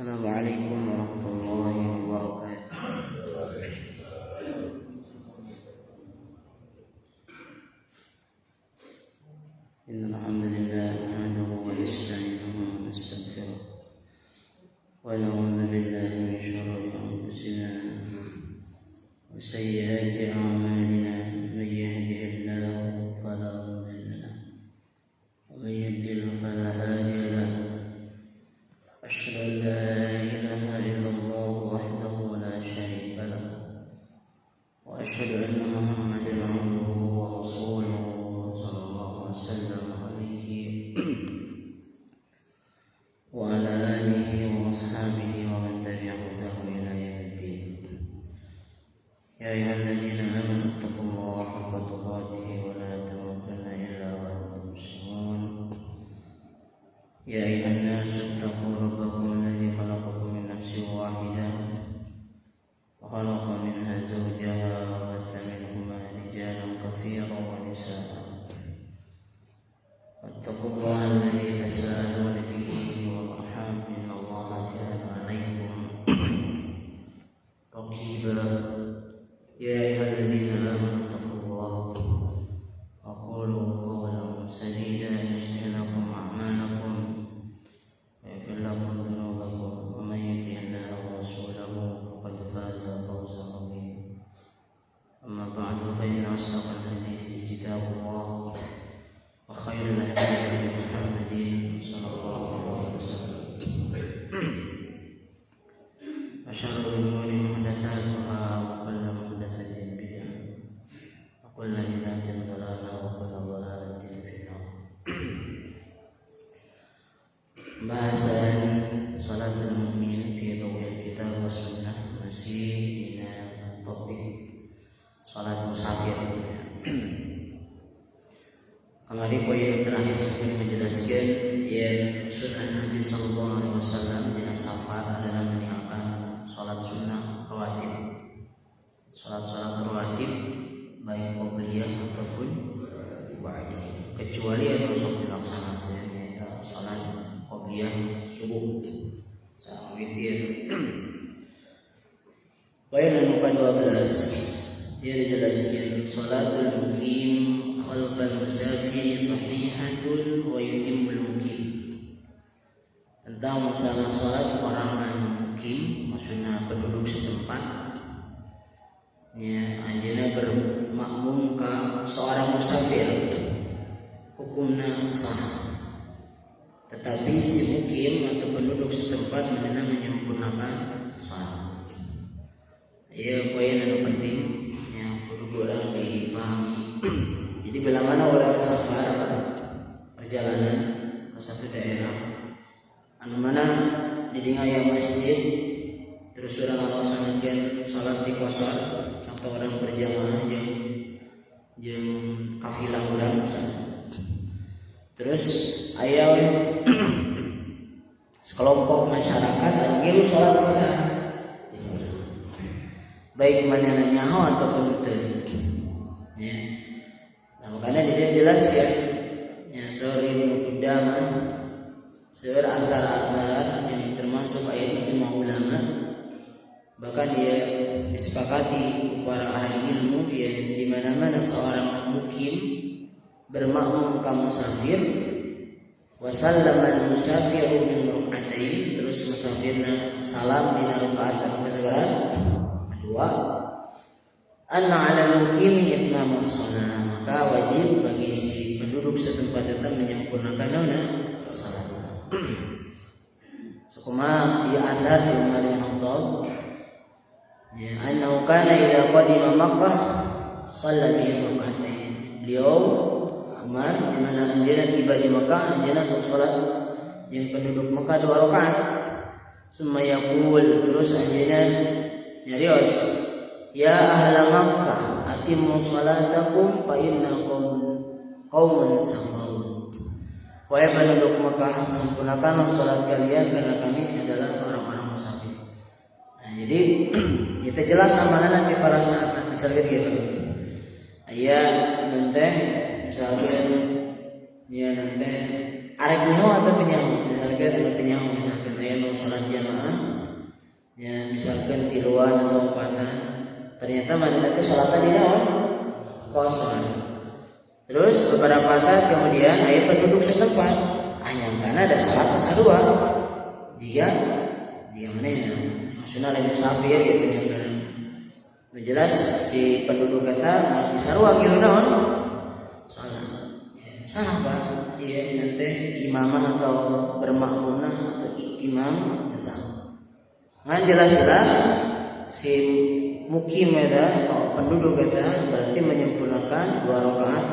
Assalamualaikum warahmatullahi wabarakatuh. Innal hamdalillah nahmaduhu wa nasta'inuhu wa nastaghfiruh wa na'udzu billahi min shururi anfusina wa sayyiati a'malina. Man yahdihillahu fala mudilla lahu wa man yudlil fala hadiya lahu. أشهد أن لا إله إلا الله وحده لا شريك له وأشهد أن محمدا عبده ورسوله صلى الله وسلم عليه وعلى آله وأصحابه ومن تبع هداه إلى يوم الدين. يا أيها الذين آمنوا اتقوا الله حق تقاته ولا تموتن إلا وأنتم مسلمون. يا أيها الناس اتقوا ربكم الذي خلقكم من نفس واحدة وخلق منها زوجها وبث منهما رجالا كثيرا ونساء. واتقوا الله الذي تساءلون به والأرحام إن الله كان عليكم رقيبا. يا أيها الذين آمنوا اتقوا الله وقولوا قولا سديدا يصلح لكم أعمالكم ويغفر لكم ذنوبكم ومن يطع الله ورسوله فقد فاز فوزا عظيما. أما بعد فإن أصدق الحديث كتاب الله وخير الهدي هدي محمد صلى الله عليه وسلم وشر الأمور محدثاتها وكل محدثة بدعة وكل بدعة ضلالة وكل ضلالة في النار. Bahasan salatul mu'min fi dhawil kitab wa sunnah, masih dengan topik salat musafir. Kemarin poin terakhir saya menjelaskan yang sunnah Nabi sallallahu alaihi wasallam di safar adalah meninggalkan salat sunnah rawatib. Salat rawatib baik qabliyah ataupun ba'diyah, kecuali yang harus dilaksanakan yaitu salat qabliyah subuh sama witir. Poin yang ke-12 dia dijelaskan salatul muqim khalfal musafir sahihatun wa yutimmul muqim, tentang masalah salat orang muqim, maksudnya penduduk setempat ya, anjeunna bermakmum ka seorang musafir hukumna sah. Tetapi si mukim atau penduduk setempat mengenal menyempurnakan salat. Ia poin yang penting yang perlu orang dipahami. Jadi bila mana orang safar perjalanan ke satu daerah, anu mana didingaya masjid, terus orang melaksanakan salat di qasar atau orang berjamaah yang kafilah orang misalnya. Terus ayah sekelompok masyarakat ngilu sholat isya, baik mana nyaho ataupun teu. Ya. Nah, makanya dia jelaskan ya suri Qudamah seur azhar yang termasuk ayat ijma ulama, bahkan dia disepakati para ahli ilmu yang di mana-mana seorang mukim bermakmum ka musafir wa sallama al-musafiru min rak'atain, terus musafirna salam di rakaat keseberapa? Kedua. Anna 'ala al-muqimi itmamus shalah, maka wajib bagi si penduduk setempat itu menyempurnakan salat. Sukuma ya azhar di Umar bin Khattab ya annahu kana idza qadima Makkah shalla bihim rak'atain. Beliau Umar di mana anjeunna tiba di Makkah, anjeunna salat yang penduduk Makkah 2 rakaat. Summa yaqul, terus anjeunna nyarios, ya ahla Makkah atimmu salatakum fa innal qauman safarun. Wahai penduduk Makkah, sempurnakanlah salat kalian karena kami adalah orang-orang musafir. Nah, jadi kita jelas sama nanti para sahabat misalnya gitu. Ayat nanti misalkan ya nanti arek nyaho atau kenyaho, misalkan anu kenyaho, misalkan aya nu salat jamaah misalkan tiluan atau empatan, ternyata manehna teh salatna di naon? Kosong. Terus beberapa saat kemudian aya penduduk setempat anyangkana ada salat sarua. Dia manehna maksudna lain musafir gitu nya. Jelas si penduduk kata di sarua kieu naon? Salah Pak, iya nanti imamah atau bermakmunah atau imam salah. Ngan jelas-jelas si mukim eta atau penduduk eta berarti menyempurnakan 2 rakaat.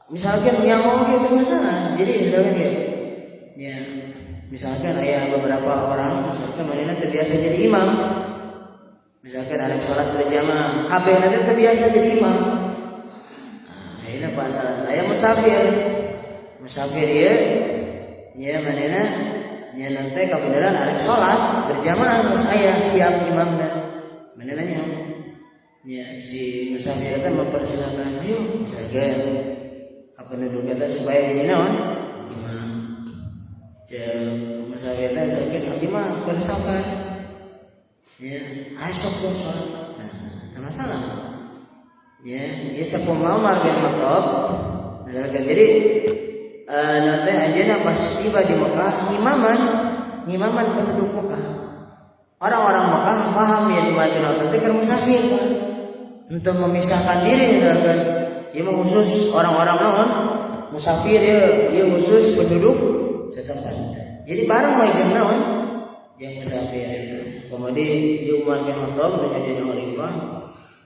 Misalkan yang mau gitu masalah. Jadi misalkan ya misalkan ada beberapa orang misalkan manehna terbiasa jadi imam. Misalkan ada sholat berjamaah, kabeh nanti terbiasa jadi imam. Ini pada aya musafir ya manehna nya nanti kabeneran arek salat berjamaah geus aya siap imamna manehna nya si musafir teh mempersilakan ayo misalkan ka penduduk eta supaya jadi naon imam musafir teh misalkan abdi mah keur sabar ya ayo sok salat nah masalah. Ya, sepuluh Umar bin Khattab misalkan jadi nanti aja pas tiba di Mekah ngimaman penduduk Mekah. Orang-orang Mekah paham ya di Madinah itu kan musafir kan. Untuk memisahkan diri misalkan dia khusus orang-orang naon musafir dia khusus penduduk setempat. Jadi bareng wae jeung naon yang musafir itu. Kemudian Umar bin Khattab menjadi khalifah.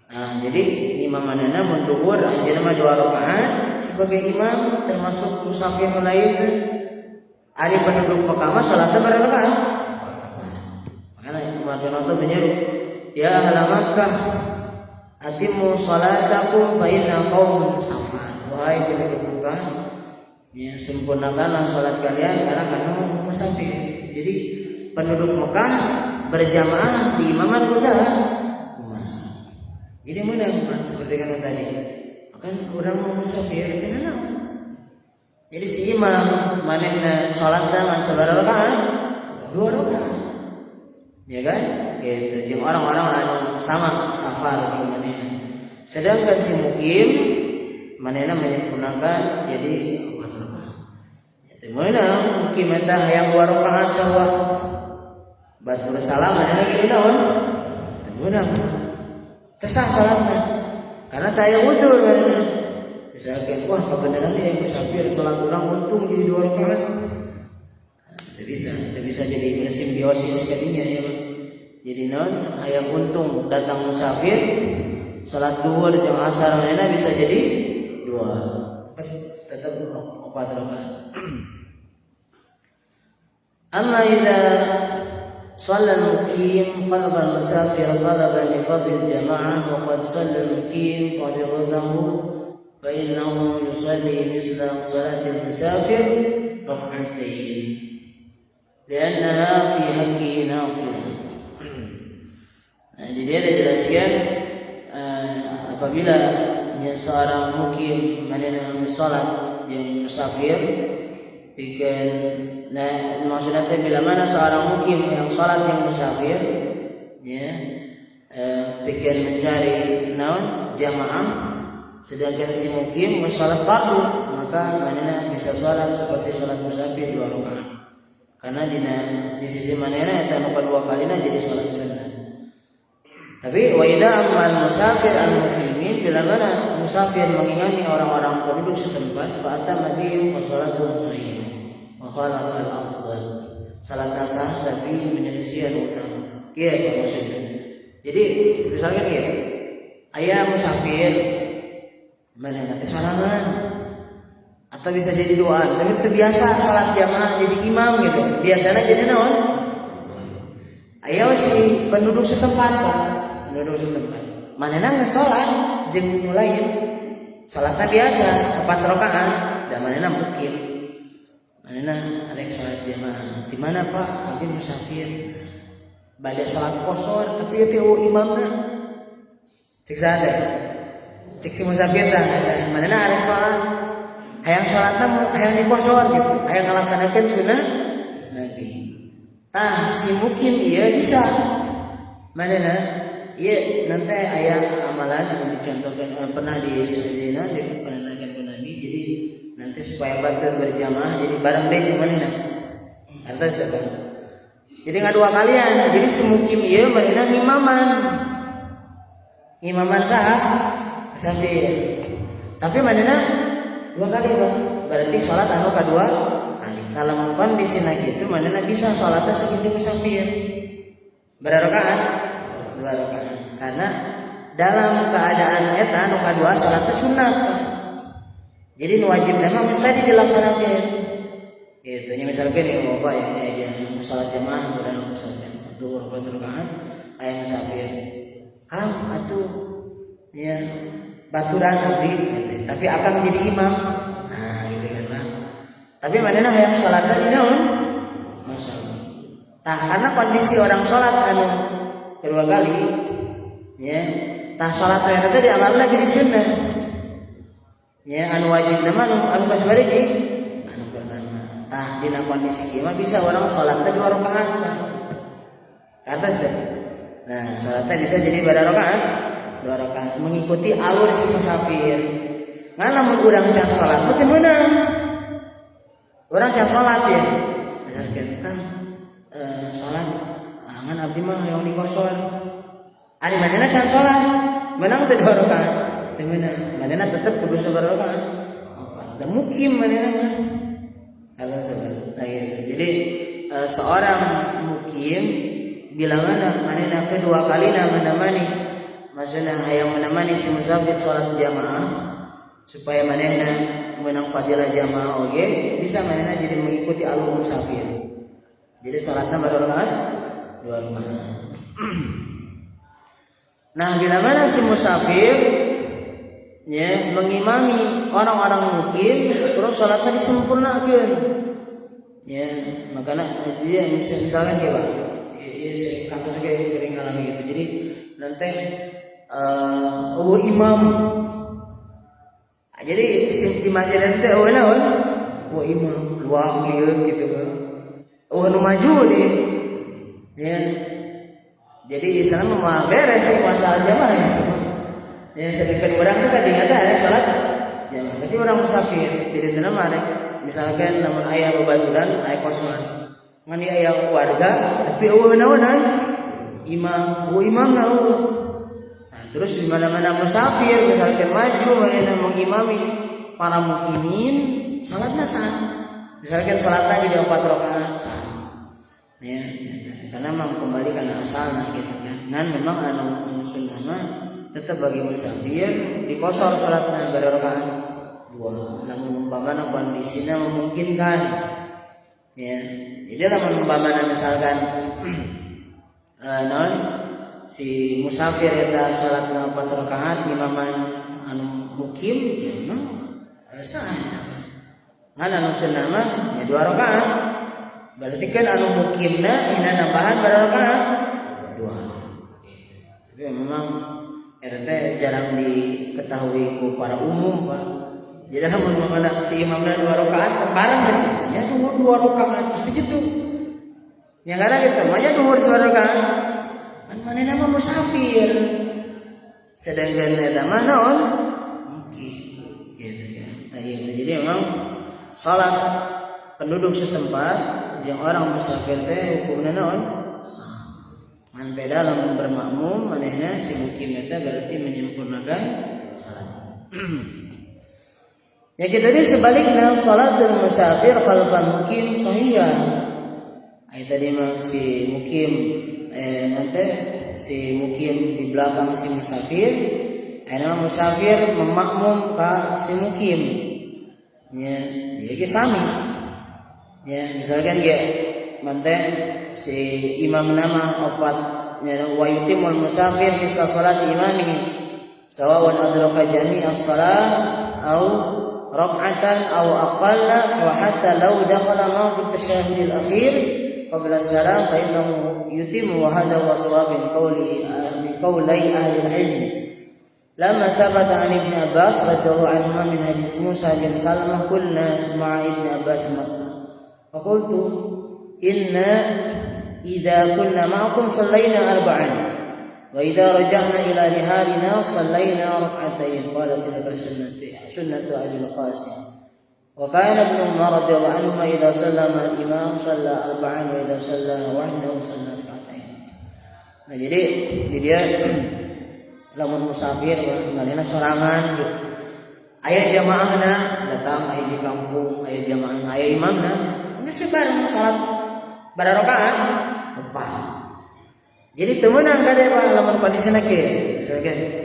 Nah, jadi imam manehna mun duhur anjeunna mah 2 rakaat sebagai imam termasuk musafir lain. Ari penduduk Mekah mah salatna berapa rakaat? Makana Umar bin Khattab menyeru, "Ya ahla Makkah, atimmu salatakum fa inna qaumun safar." Wahai penduduk Mekah, ya sempurnakanlah salat kalian karena kamu musafir. Jadi penduduk Mekah berjamaah di imaman usaha. Ini mudah seperti kan tadi. Kan orang mau musafir kenapa? Jadi si imam manehna salatna ngan sabaraha rakaat? 2 rakaat. Ya kan? Gitu. Jeung orang-orang anu sama safar di manehna. Sedangkan si mukim manehna menyempurnakan jadi 4 rakaat. Itu meunang mukim eta hayang 2 rakaat sarua. Batur salam manehna kieu naon? Meunang. Kesah salatnya karena tayang utur misalkan wah kebenaran yang musafir salat orang untung jadi 2 rakaat tidak bisa jadi bersimbiosis jadinya ya jadi non hayang untung datang musafir salat duhur jeung asar manehna bisa jadi 2 tetap 4 rakaat. Amma idza صلى المقيم خلف المسافر طلبا لفضل الجماعة وقد صلى المقيم فريضته فإنه يصلي مثل صلاة المسافر ركعتين لأنها في حقه نافلة. Nah, dia dijelaskan apabila seorang mukim manehna salat yang musafir bikin nah maksudnya bila mana seorang mukim yang salat yang musafir ya bikin mencari naon jamaah sedangkan si mukim salat fardu maka manehna bisa salat seperti salat musafir 2 rakaat karena di sisi manehna eta nu kedua kalina jadi salat sunnah. Tapi wa idza amal musafir al mukimin bila mana musafir mengingani orang-orang penduduk setempat fa atamma bihim fa salatuhum sahih. Khalafa al-afdal salat nasah tapi menyelisih yang utama. Kieu maksudnya. Jadi misalnya aya musafir manehna teh salaman atau bisa jadi doa tapi terbiasa salat jamaah jadi imam gitu. Biasanya jadi naon? Aya si penduduk setempat Pak, penduduk setempat. Manehna geus salat jeung lain. Salatna biasa 4 rakaat da manehna mukim. Manehna arek salat jamaah. Di mana Pak? Abi musafir. Bade salat qosor tapi teu imamna. Cek sada. Cek si musafir tah ada. Manehna arek salat. Hayang salatna hayang di qosor gitu. Hayang ngalaksanakeun sunah Nabi. tah si mukim ieu bisa manehna ieu nanti aya amalan yang dicontohkan pernah di Sayyidina diperkenalkan ke Nabi. Jadi nanti supaya batur berjamaah jadi bareng deui jeung manehna. Artos teh kan. Jadi ngadua kalian. Jadi si mukim ieu manehna imaman saha? Musafir. Tapi manehna 2 kali Bang. Berarti salat anu kadua kali. Dalam kondisi gitu manehna bisa salatna seperti musafir. Berapa rakaat? 2 rakaat. Karena dalam keadaan eta anu kadua salatna sunat. Jadi nu wajib mah mesti dilaksanakeun. Gitu nya misalkan ya bapak ya salat jamaah urang salat zuhur 4 rakaat aya musafir. Kang atuh ya baturan abdi gitu. Tapi akan jadi imam. Nah, gitu kan Bang. Tapi manehna hayang salatna di naon? Masalah. Tah karena kondisi orang salat anu kedua kali ya, tah salat eta teh diamalna jadi sunnah. Ya, anu wajib nama anu kasabaraha anu pertama. Tah dina kondisi kieu mah bisa orang salatna 2 rakaat. Atas deh. Nah, salatnya bisa jadi berapa rakaat? 2 rakaat mengikuti alur si musafir. Ngan lamun urang can salat teh meunang. Urang can salat ya. Misalkan kan salat ngan abdi mah hayang dikosor. Ari manehna can salat, meunang teh 2 rakaat. Teu meunang. Manehna tetep kudu sabar rakaat. Da mukim manehna mah. Kalau seperti jadi seorang mukim bilangan manehna kedua kalina menemani maksudna hayang menemani si musafir salat jamaah supaya manehna menang fadilah jamaah oge bisa manehna jadi mengikuti alur musafir. Jadi salatna berapa rakaat? 2 rakaat. Nah, bila mana si musafir ya mengimami orang-orang mukim terus salatnya disempurnakeun. Ya, makanya dia misalkan dia Pak kasus kayak sering ngalami gitu. Jadi nanti imam. Jadi di masjid nanti naon? Imam luang gitu kan. Nu maju nih. Ya. Jadi Islam mah beres sih masalah jamaah itu. Ya sedangkan orang tuh kadang ada salat jamaah, tapi orang musafir tidak tenang ada. Misalkan namun ayah bebaturan, ayah kosongan. Ngan aya warga tapi naonan imam naon. Nah, terus di mana-mana musafir misalkan maju manehna mengimami para mukimin salatna sah. Misalkan salatna jadi 4 rakaat sah. Ya, karena memang kembali kana asalna gitu kan. Ngan memang anu sunnah mah tetap bagi musafir dikosor salatna berapa rakaat? 2. Namun umpamana kondisinya memungkinkan. Ya, jadi lamun umpamana misalkan si musafir eta salatna 4 rakaat imaman anu mukim ya memang sah. Ngan anu sunnah mah ya 2 rakaat. Berarti kan anu mukimna ina nambahan berapa rakaat? 2. Tapi memang eta jarang diketahui ku para umum Pak. Jadi lamun mana si imamna 2 rakaat bareng gitu. Ya 2 rakaat pasti gitu. Yang kana gitu, manya 2 rakaat. Kan manehna mah musafir. Sedangkan eta mah naon? Mukim. Gitu ya. Jadi memang salat penduduk setempat jeung orang musafir teh hukumna naon? Sah. Man beda lamun bermakmum manehna si mukim eta berarti menyempurnakan salat. Ya kita ini sebaliknya salatul musafir khalfal mukim sahihah. Ayat tadi si mukim nanti si mukim di belakang si musafir, ayat musafir memakmum ka si mukim. Ya, jadi sami. Ya, misalkan dia mante si imam nama opat ya wa yutimul musafir misal salat imami sawawan adraka jami'as salat au ركعة أو أقل وحتى لو دخل معه في التشهد الأخير قبل السلام فإنه يتم وهذا هو الصواب من قولي أهل العلم لما ثبت عن ابن عباس رضي الله عنهما من حديث موسى بن سلمة كنا مع ابن عباس مكة فقلت إن idza kunna ma'akum sallaina arba'an wa idza raja'na ila rihalina sallaina rak'atayn qala tilka sunnatu Abil Qasim wa kana Ibnu Umar radhiyallahu anhu idza sallama al-imam shalla arba'an wa idza shalla wahdahu shalla rak'atayn. Nah jadi dia lamun musafir manehna sorangan gitu. Aya jamaahna datang ka hiji kampung, aya jamaah, aya imamna, geus bareng salat bararakaat empat. Jadi teu meunang kade lamun kondisina kieu. Misalkan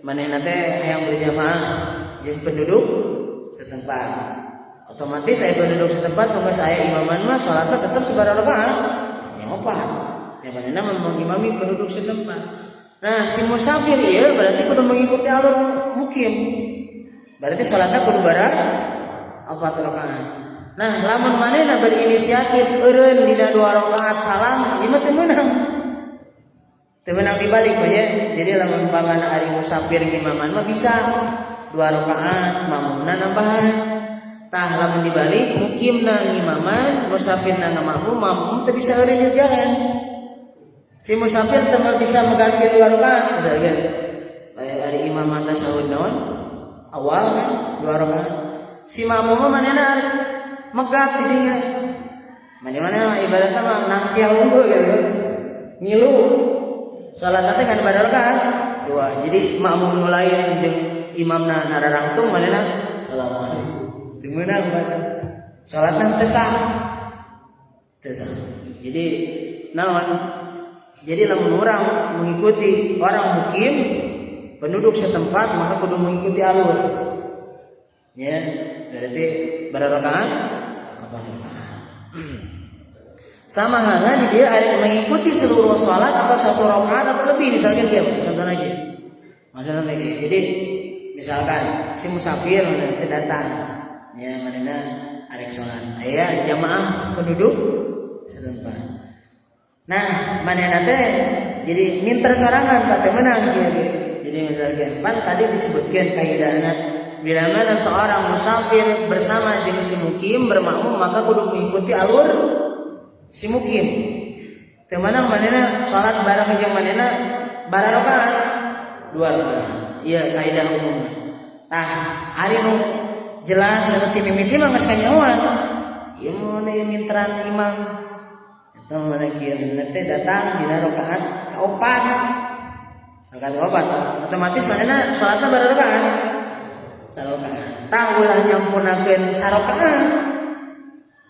manehna teh hayang berjamaah jeung penduduk setempat. Otomatis aya penduduk setempat tunggu aya imaman mah salatna tetep sabararakaat. Ya empat. Ya manehna mengimami penduduk setempat. Nah, si musafir ieu berarti kudu mengikuti alur mukim. Berarti salatna kudu bareng 4 rakaat. Nah, lamun manehna berinisiatif eureun dina 2 rakaat salam, ieu mah teu meunang. Teu meunang dibalik ya. Jadi lamun umpamana ari musafir imaman mah bisa 2 rakaat, mamumna nambahan. Tah lamun dibalik mukimna ngimaman, musafirna ngamakmum, mamum teu bisa eureun jalan. Si musafir teu bisa mengganti 2 rakaat, misalkan ari imam tasawuf naon? Awal kan 2 rakaat. Si makmum manehna ari megat didinya. Mana-mana ibadatna mah nangti unggul gitu. Ngilu. Salatna teh kan 2 rakaat. 2. Jadi makmum nu lain jeung imamna nararangtung manehna assalamualaikum. Dimeunang bae. Salatna teu sah. Teu sah. Jadi naon? Jadi lamun orang mengikuti orang mukim penduduk setempat maka kudu mengikuti alur. Ya, berarti berapa rakaat? 4 rakaat. Sama halnya dia mengikuti seluruh salat atau 1 rakaat atau lebih misalkan dia contoh aja. Maksudnya kayak gini. Jadi misalkan si musafir nanti datang ya manehna arek salat. Aya jamaah penduduk setempat. Nah, manehna teh jadi minter sorangan teh menang gitu. Jadi misalkan pan tadi disebutkan kaidahna bila mana seorang musafir bersama jeung si mukim bermakmum maka kudu mengikuti alur si mukim. Teu meunang manehna salat bareng jeung manehna bareng rakaat 2 rakaat. Iya kaidah umum. Tah, ari nu jelas saeutik mimiti mah geus kanyahoan. Ieu mun minteran imam atau mana kieu teh datang dina rakaat kaopat. Rakaat kaopat otomatis manehna salatna bareng rakaat. Sarakaat. Tah ulah nyampunakeun sarakaat.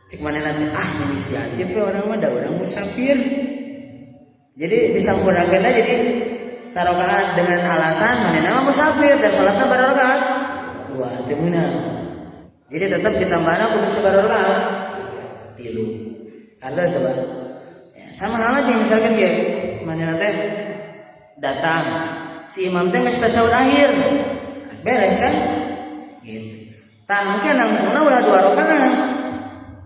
Cik manehna teh inisiatif we urang mah da urang musafir. Jadi disampurnakeunna jadi sarakaat dengan alasan manehna mah musafir da salatna bareng rakaat 2 teu meunang. Jadi tetap ditambahna kudu sabaraha rakaat 3. Kalau sabar sama halnya jeung misalkan dia manehna teh datang si imam teh geus tasyahud akhir beres kan gitu. Tah mungkin nangtungna ulah 2 rakaat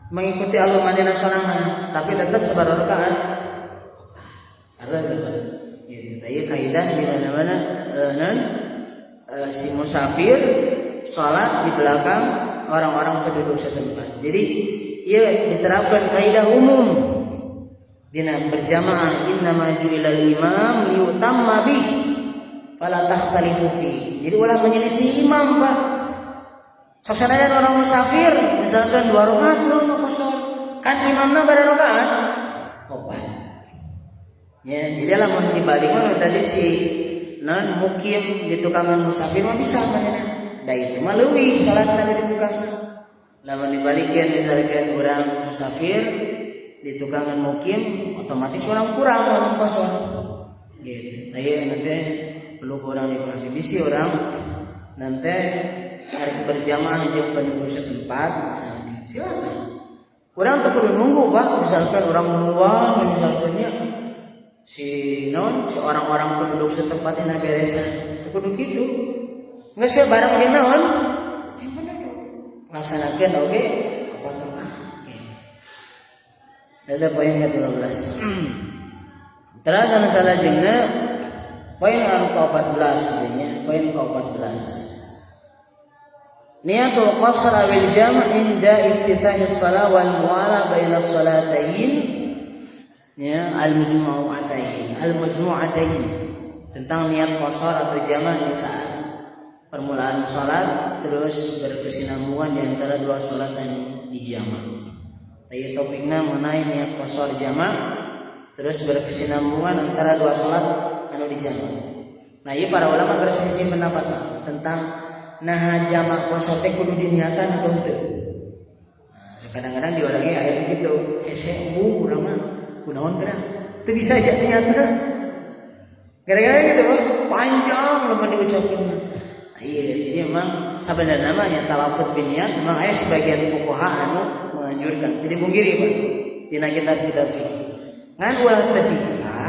mengikuti alur manehna sorangan tapi tetap sabaraha rakaat ada sabar gitu. Ieu kaidah di mana-mana si musafir salat di belakang orang-orang penduduk setempat. Jadi ieu diterapkan kaidah umum dina berjamaah innama ju'ilal imam liyutamma bih fala takhtalifu fi. Jadi ulah menyelisih imam Pak. Sok sadaya orang musafir misalkan 2 rakaat urang qasar kan imamna bareng rakaat 4. Ya, jadi lamun dibalik mah tadi si non mukim di tukangan musafir mah bisa manehna. Da itu mah leuwih salatna di tukangan. Lamun dibalikeun misalkan urang musafir di tukangan mukim otomatis orang kurang orang kosong gitu. Tapi nanti perlu kurang dipahami bisi orang nanti hari berjamaah jeung penduduk setempat silakan. Kurang tuh perlu nunggu Pak misalkan orang muluan misalkannya si orang-orang penduduk setempat yang beresan teu kudu kitu. Geus we bareng jeung naon? Jeung penduduk. Laksanakeun oge ada poin ke-13. Terus anu salajengna poin anu ke-14 nya, poin ke-14. Niatul qasr awil jam' inda iftitahis shalah wal muwala baina shalatain Ya, al-majmu'atain tentang niat qashar atau jamak di saat permulaan salat terus berkesinambungan di antara dua salat yang dijamak. Tadi topiknya mengenai niat qashar jamak terus berkesinambungan antara dua salat anu dijamak. Nah, ieu para ulama berselisih pendapat tentang nah jamak qashar teh kudu diniatan atau teu. Nah, kadang-kadang diulangi aya gitu, hese urang mah kunaon geura teu bisa aja niatna. Gara-gara gitu mah panjang lamun diucapkeun. Iya, jadi memang sebenarnya namanya talafut biniat memang ada sebagian fuqaha anu menganjurkan. Jadi mungkiri Pak, dina kitab-kitab fikih. Ngan ulah teu bisa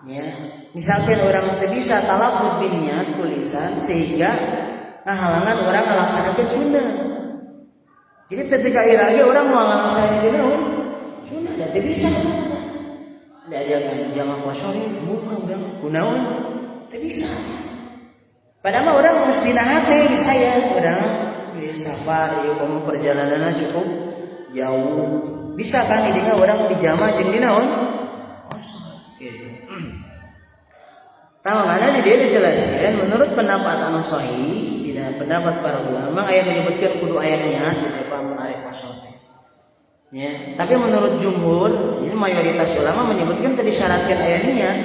ya. Misalkan orang teu bisa talafut biniat tulisan sehingga ngahalangan orang ngalaksanakeun sunnah. Jadi ketika irage orang mau ngalaksanakeun sunnah da teu bisa. Da ajakan jamak qashar muka urang kunaon teu bisa. Padahal orang mesti nahate di saya, orang di safar, ya kamu perjalanannya cukup jauh, bisa kan idenya orang di jama jeung dina naon? Qashar. Gitu. Tamanganna di dia dijelaskan menurut pendapat anu sahih, tidak pendapat para ulama aya menyebutkan kudu aya niat teh mun ari qashar teh. Ya, tapi menurut jumhur, ini mayoritas ulama menyebutkan tadi syaratkan aya niat.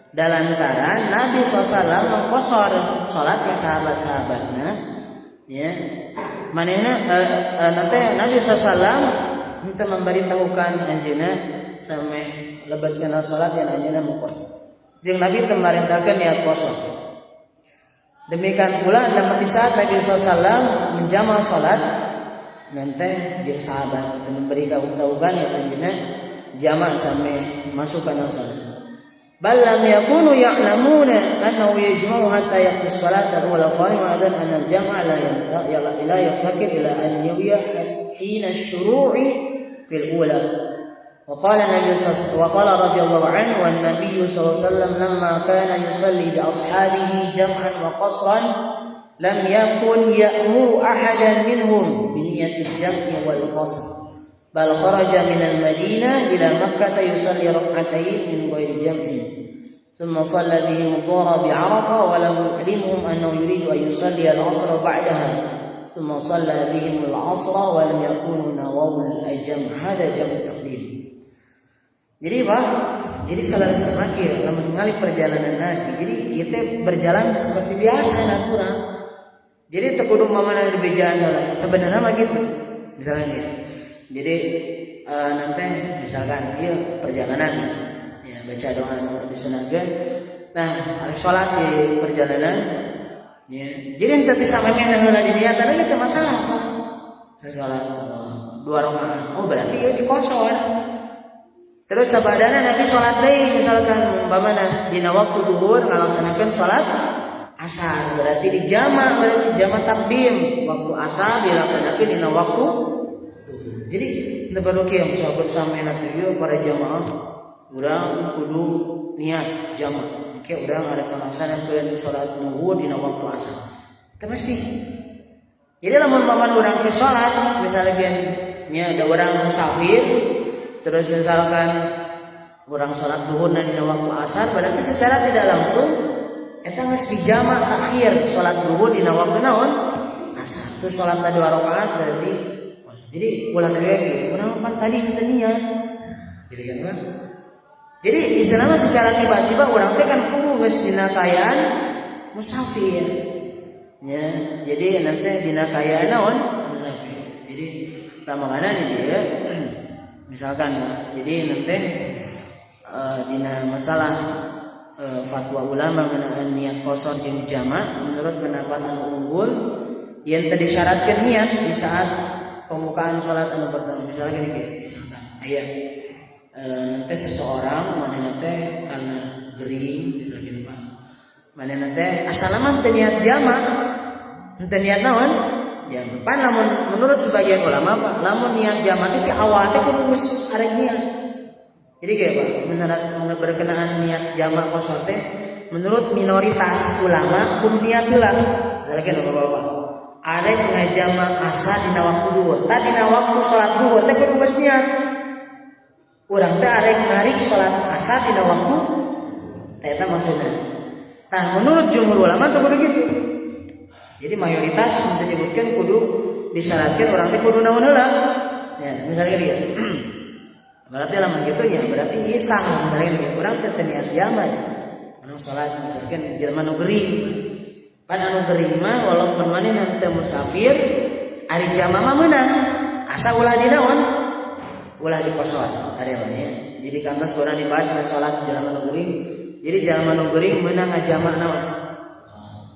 Dalantaran Nabi SAW mengqashar salat yang sahabat-sahabatnya, ya. Manehna nanti Nabi SAW henteu memberitahukan anjeunna sampai lebatkeun salat yang anjeunna mengqashar. Jeung Nabi teu marintahkeun niat qashar. Demikian pula di saat Nabi SAW menjamak salat nanti jeung sahabat memberitahukan ya anjeunna jamak sampai masuk kana salat. Bal lam yakunu ya'lamuna annahu yajma'u hatta yaqdi as-salata wa fa'im adan an al-jam'a la yaftakir ila an yawiya hina ash-shuru'i fil ula. Wa qala radhiyallahu anhu wan nabiy sallallahu alaihi wasallam lamma kana yusalli bi ashabihi jam'an wa qasran lam yakun ya'muru ahadan minhum bi niyyati al-jam'i wal qasr. Bal kharaja min al-Madinah ila Makkah yusalli rak'atayn min ghairi jam'in. Thumma shalla bihim adh-dhuhra bi Arafah wa lam yu'limhum annahu yuridu an yusalli al-'asra ba'daha. Thumma shalla bihim al-'asra wa lam yakunu nawaw al-jam'. Hada jam' taqdim. Jadi Pak, jadi salah semakin lamun ningali perjalanan Nabi. Jadi ieu berjalan seperti biasa natural. Jadi teu kudu mamana dibejaan lah. Sebenarnya mah gitu. Misalnya gitu. Jadi nanti misalkan dia perjalanan ya baca doa disunahkeun. Nah, hari sholat di perjalanan ya. Jadi ente teh samemeh heula di niatan ge teu masalah Pak. Salat 2 rakaat. Oh, berarti ieu dikosor. Terus sabadana Nabi sholat deui misalkan umpamana dina waktu zuhur ngalaksanakeun sholat asar. Berarti dijamak, berarti jamak takdim. Waktu asar dilaksanakeun dina waktu. Jadi lebaran kieu sahabat sampeyan teh para jamaah urang kudu niat jamak. Engke urang ada palaksanakeun salat zuhur dina waktu asar. Teu mesti. Jadi lamun paman urang ke salat misalnya nya ada orang musafir terus misalkan urang salat zuhur dina waktu asar berarti secara tidak langsung eta geus dijamak akhir salat zuhur dina waktu naon? Asar. Terus salat 2 rakaat berarti jadi ulah lagi, kenapa tadi henteu niat? Jadi kan Pak. Jadi istilahnya secara tiba-tiba orang teh kan kudu geus dina kayaan musafir. Ya, jadi nanti dina kayaan naon? Musafir. Jadi tamangana dia misalkan jadi nanti dina masalah fatwa ulama mengenai niat qashar jeung jamak menurut pendapat anu unggul yang tadi syaratkeun niat di saat pembukaan sholat anu pertama misalnya gini misalkan aya nanti seseorang manehna teh karena gering misalnya Pak manehna teh asalaman teu niat jamak teu niat naon jamak pan lamun menurut sebagian ulama Pak lamun niat jamak teh awal teh kudu geus arek niat jadi kayak Pak menurut berkenaan niat jamak qashar teh menurut minoritas ulama kudu niat heula misalkan Bapak arek ngajamak asar dina waktu zuhur. Tadi dina waktu salat zuhur teh kudu geus niat. urang teh arek narik salat asar dina waktu eta maksudna. Tah menurut jumhur ulama teh kudu gitu. Jadi mayoritas menyebutkan kudu disyaratkan orang teh kudu naon heula. Ya, misalnya gitu. Berarti lamun kitu nya berarti ieu sah misalnya gitu. Urang teh niat jaman. Anu salat misalkan jelema nu gering. Pan anu gering mah walaupun manehna teu musafir, ari jama mah meunang. Asa ulah di naon? Ulah di kosong ada namanya. Jadi kantos kurang dibahas na salat jalan anu gering. Jadi jalan anu gering meunang ngajama naon?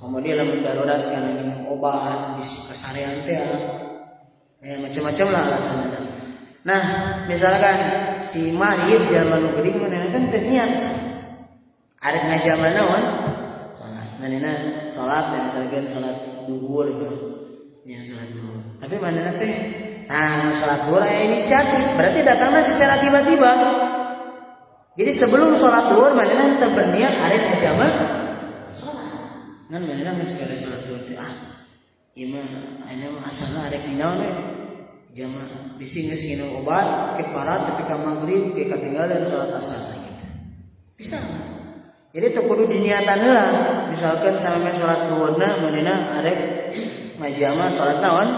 Kemudian lamun darurat kana minum obat di kasarean teh ya macam-macam lah alasanna. Nah, misalkan si marib jalan anu gering meunang kan teu niat. Arek ngajama naon? Salat. Manehna salat misalkan salat duhur ya salat duhur. Tapi manehna teh sholat duhur inisiatif berarti datangnya secara tiba-tiba. Jadi sebelum sholat duhur manehna teu berniat arek ngajama sholat. Ngan manehna geus kada sholat duhur teh ieu mah aya asalna arek dinaon we jama bisi geus nginum obat ke parat tapi ka magrib ke katinggalan sholat asar gitu. Bisa. Jadi teu kudu diniatan heula. Misalkan sampe sholat duhurna manehna arek ngajama sholat naon?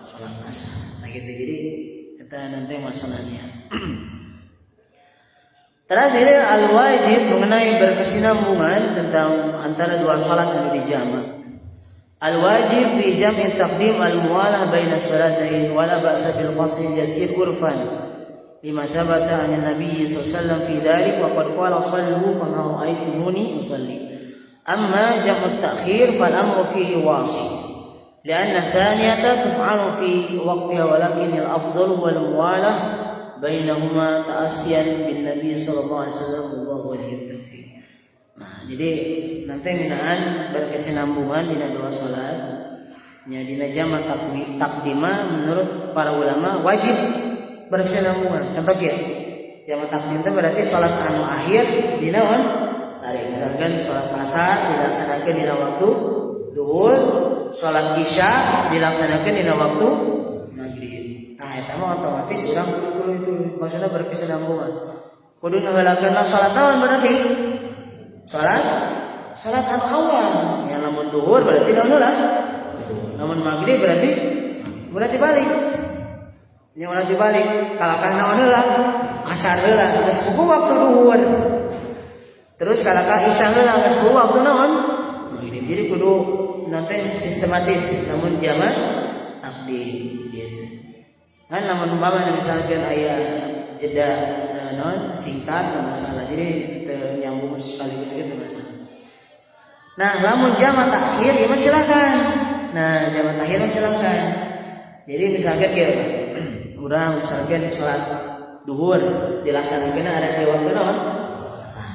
Sholat asar. Gitu. Jadi kita nanti masalahnya. Terakhir al-wajib mengenai berkesinambungan tentang antara dua salat yang dijama. Al-wajib bi jam'i taqdim al-muwalah baina salatayn wala ba'sa bil fasl yasir urfan. Lima sabata an Nabi sallallahu alaihi wasallam fi dzalik wa qad qala sallu kama ra'aytumuni usalli. Amma jam'u at-ta'khir fal amru fihi wasi'. لأن الثانية تفعل في وقتها ولكن الأفضل هو الموالاة بينهما تأسيا بالنبي صلى الله عليه وسلم والله ولي التوفيق. Nah, jadi nanti nginaan berkesinambungan dina dua salat. Nya dina jama takdimah menurut para ulama wajib berkesinambungan. Contoh kieu. Jama takdim itu berarti salat anu akhir dina wan tarik. Misalkan salat asar dilaksanakeun dina waktu duhur, salat isya dilaksanakan di waktu maghrib. Nah, eta mah otomatis urang kudu maksudna berkesinambungan. Kudu ngahalakeun salat naon berarti? Salat anu awal. Ya lamun duhur berarti naon heula? Lamun maghrib berarti balik. Nya urang dibalik, kalakah naon heula? Asar heula, geus puguh waktu duhur. Terus kalakah isya heula, geus puguh waktu naon? Maghrib. Jadi kudu nanti sistematis namun jama takdim gitu. Kan namun umpama misalkan aya jeda non singkat masalah jadi nyambung sekaligus gitu masalah. Nah, lamun jama takhir ya silakan. Nah, jama takhir silakan. Jadi misalkan kieu urang misalkan salat duhur dilaksanakeun ada di waktu naon? Asar.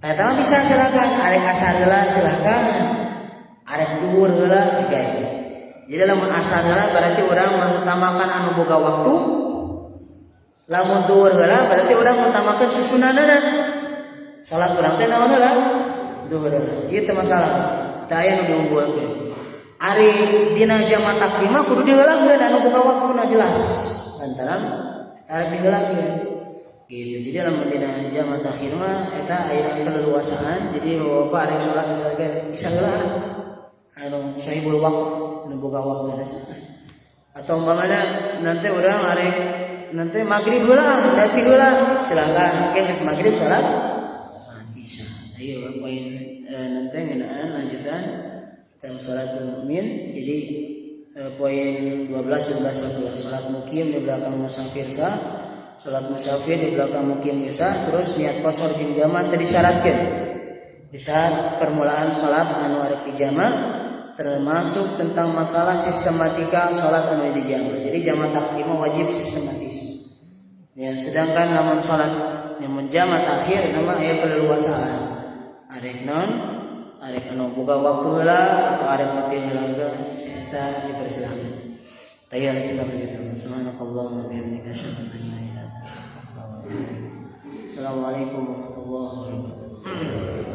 Eta mah bisa silakan, arek asar heula silakan. Arek duhur heula digawe. Jadi lamun asar heula berarti urang mengutamakan anu boga waktu. Lamun duhur heula berarti urang mengutamakan susunanana. Salat urang teh naon heula? Duhur heula. Ieu teh masalah. Teu aya nu diunggulkeun. Ari dina jama takdimah kudu diheulakeun anu boga waktuna jelas. Lantaran arek diheulakeun. Gitu. Jadi lamun dina jama takhir mah eta aya keleluasaan. Jadi bapak arek salat misalkan isya heula anu sahibul waqt nu boga waktu atau umpamana nanti urang arek nanti maghrib heula dati heula silakan engke geus maghrib salat isya. Ieu poin nanti ngeunaan lanjutan tentang salatul mukmin. Jadi poin 12 11 14 salat mukim di belakang musafir sah, salat musafir di belakang mukim sah, terus niat qashar jeung jama teh disyaratkeun. Di saat permulaan salat anu arek dijama termasuk tentang masalah sistematika salat anu dijama. Jadi jama takdim wajib sistematis. Ya, sedangkan lamun salat yang menjama takhir nama aya keleluasaan. Arek non, arek anu boga waktu heula atau arek mati heula eta dipersilakan. Tayang cekap kita. Subhanakallahumma wa bihamdika asyhadu an la ilaha illa anta astaghfiruka wa atubu ilaik. Assalamualaikum warahmatullahi wabarakatuh.